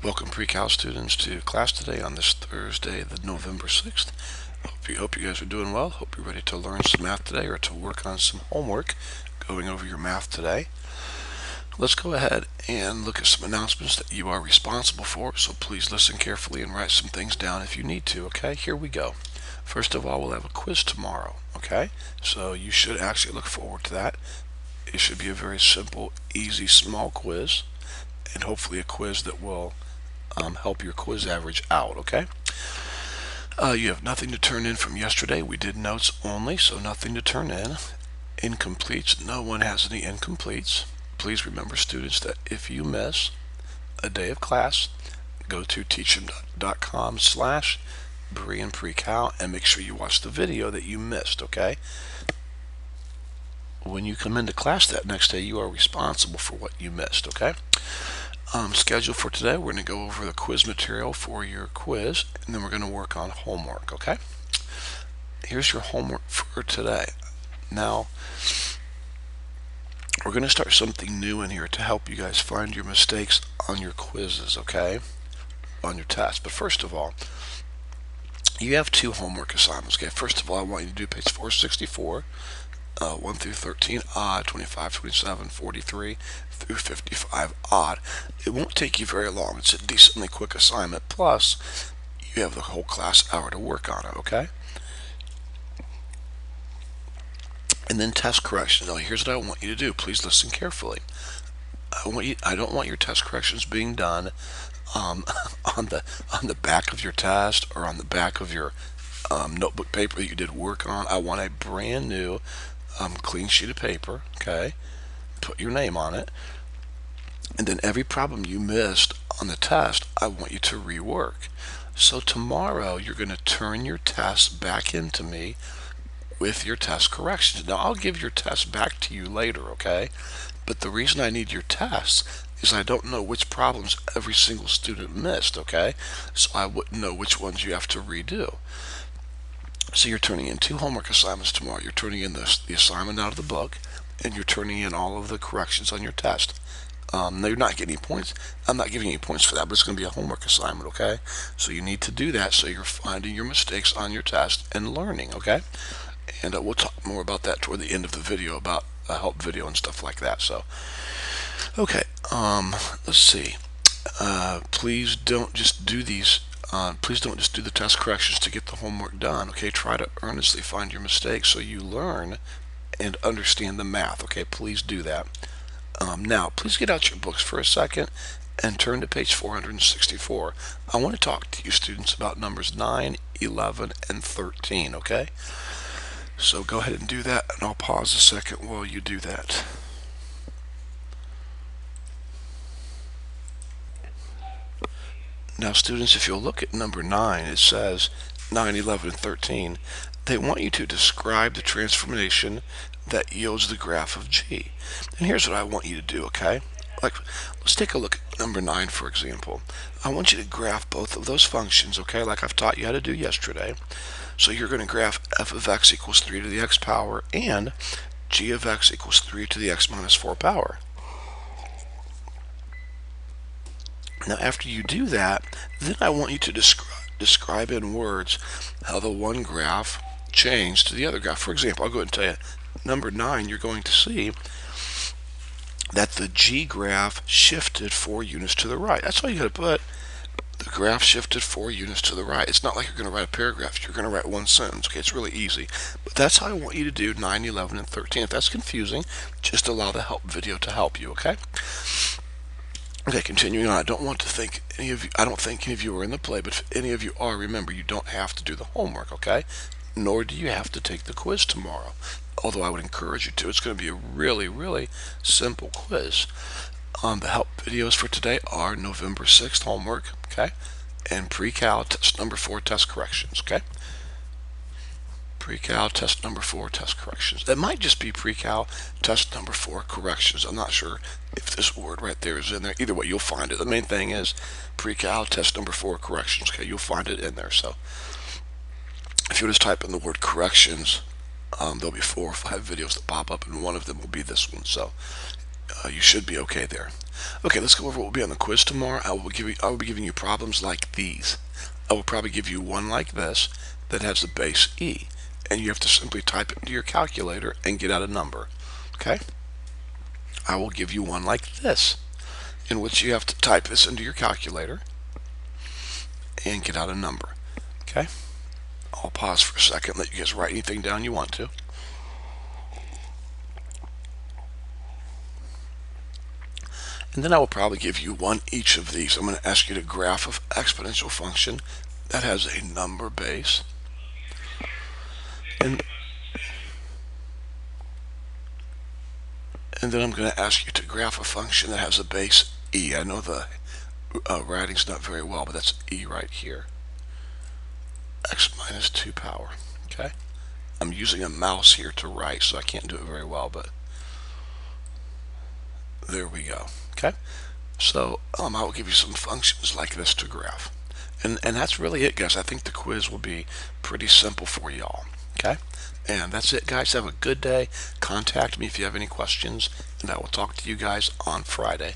Welcome pre-cal students to class today on this Thursday, the November 6th. Hope you guys are doing well. Hope you're ready to learn some math today or to work on some homework going over your math today. Let's go ahead and look at some announcements that you are responsible for, so please listen carefully and write some things down if you need to, okay? Here we go. First of all, we'll have a quiz tomorrow, okay? So you should actually look forward to that. It should be a very simple, easy, small quiz, and hopefully a quiz that will help your quiz average out, okay? You have nothing to turn in from yesterday. We did notes only, so nothing to turn in. Incompletes, no one has any incompletes. Please remember, students, that if you miss a day of class, go to teachhim.com/Berean and make sure you watch the video that you missed, okay? When you come into class that next day, you are responsible for what you missed, okay? Schedule for today, we're going to go over the quiz material for your quiz, and then we're going to work on homework, okay? Here's your homework for today. Now, we're going to start something new in here to help you guys find your mistakes on your quizzes, okay? On your tests. But first of all, you have two homework assignments, okay? First of all, I want you to do page 464. 1 through 13 odd, 25, 27, 43 through 55 odd. It won't take you very long. It's a decently quick assignment. Plus, you have the whole class hour to work on it, okay? And then test corrections. Now, here's what I want you to do. Please listen carefully. I don't want your test corrections being done on the back of your test or on the back of your notebook paper that you did work on. I want a brand new clean sheet of paper, okay? Put your name on it. And then every problem you missed on the test, I want you to rework. So tomorrow, you're going to turn your test back into me with your test corrections. Now, I'll give your test back to you later, okay? But the reason I need your tests is I don't know which problems every single student missed, okay? So I wouldn't know which ones you have to redo. So you're turning in two homework assignments tomorrow. You're turning in the assignment out of the book, and you're turning in all of the corrections on your test. Now, you're not getting any points. I'm not giving you any points for that, but it's going to be a homework assignment, okay? So you need to do that so you're finding your mistakes on your test and learning, okay? And we'll talk more about that toward the end of the video, about a help video and stuff like that. So, okay, let's see. Please don't just do these. Please don't just do the test corrections to get the homework done, okay? Try to earnestly find your mistakes so you learn and understand the math, okay? Please do that. Now, please get out your books for a second and turn to page 464. I want to talk to you students about numbers 9, 11, and 13, okay? So go ahead and do that, and I'll pause a second while you do that. Now, students, if you'll look at number 9, it says 9, 11, and 13. They want you to describe the transformation that yields the graph of g. And here's what I want you to do, okay? Like, let's take a look at number 9, for example. I want you to graph both of those functions, okay, like I've taught you how to do yesterday. So you're going to graph f of x equals 3 to the x power and g of x equals 3 to the x minus 4 power. Now, after you do that, then I want you to describe in words how the one graph changed to the other graph. For example, I'll go ahead and tell you, number 9, you're going to see that the g graph shifted 4 units to the right. That's all you got to put. The graph shifted 4 units to the right. It's not like you're going to write a paragraph. You're going to write one sentence. Okay, it's really easy. But that's how I want you to do 9, 11, and 13. If that's confusing, just allow the help video to help you, okay? Okay, continuing on. I don't think any of you are in the play, but if any of you are, remember, you don't have to do the homework, okay? Nor do you have to take the quiz tomorrow. Although I would encourage you to. It's going to be a really, really simple quiz. The help videos for today are November 6th homework, okay? And pre-cal test number 4 test corrections, okay? Pre-cal test number 4 test corrections. It might just be pre-cal test number 4 corrections. I'm not sure if this word right there is in there. Either way, you'll find it. The main thing is pre-cal test number 4 corrections, okay? You'll find it in there. So if you just type in the word corrections, there'll be 4 or 5 videos that pop up, and one of them will be this one. So you should be okay there. Okay, let's go over what will be on the quiz tomorrow. I will be giving you problems like these. I will probably give you one like this that has the base E, and you have to simply type it into your calculator and get out a number. Okay? I will give you one like this, in which you have to type this into your calculator and get out a number. Okay? I'll pause for a second, let you guys write anything down you want to. And then I will probably give you one each of these. I'm going to ask you to graph an exponential function that has a number base. And then I'm going to ask you to graph a function that has a base e. I know the writing's not very well, but that's e right here. X minus 2 power. Okay? I'm using a mouse here to write, so I can't do it very well, but there we go. Okay? So I will give you some functions like this to graph. And that's really it, guys. I think the quiz will be pretty simple for y'all. Okay? And that's it, guys. Have a good day. Contact me if you have any questions, and I will talk to you guys on Friday.